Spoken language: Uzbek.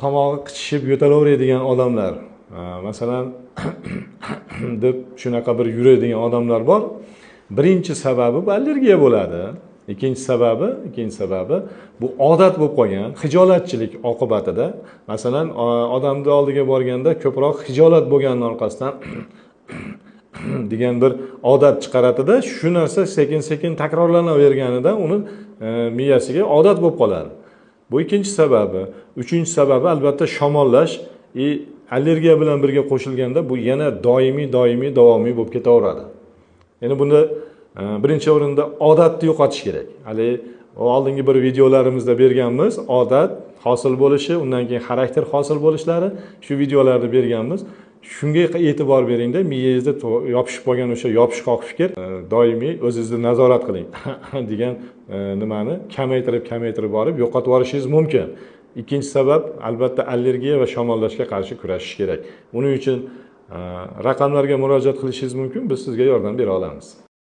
tomog'i qichishib yo'talaveradigan odamlar, masalan deb shunaqa bir yuradigan odamlar bor. Birinchi sababi bu allergiya bo'ladi. Ikkinchi sababi bu odat bo'lib qolgan, xijolatchilik oqibatida. Masalan, odamni oldiga borganda ko'proq xijolat bo'lganining orqasidan degan bir odat chiqaradida, shu narsa sekin-sekin takrorlanaverganidan uni miyasiga odat bo'lib qoladi. Bu ikkinchi sababi. Uchinchi sababi albatta shamollash. Allergiya bilan birga qo'shilganda bu yana doimiy davomiy bo'lib ketaveradi. Ya'ni bunda birinchi o'rinda odatni yo'qotish kerak. Hali oldingi bir videolarimizda berganmiz, odat hosil bo'lishi, undan keyin xarakter hosil bo'lishlari, shu videolarni berganmiz. Shunga e'tibor beringda, miyangizda yopishib qolgan o'sha yopishqoq fikr doimiy o'zingizni nazorat qiling degan nimani kamaytirib borib yo'qotib yuborishingiz mumkin. Ikkinchi sabab albatta allergiya va shamollashga qarshi kurashish kerak. Buning uchun raqamlarga murojaat qilishingiz mumkin, biz sizga yordam bera olamiz.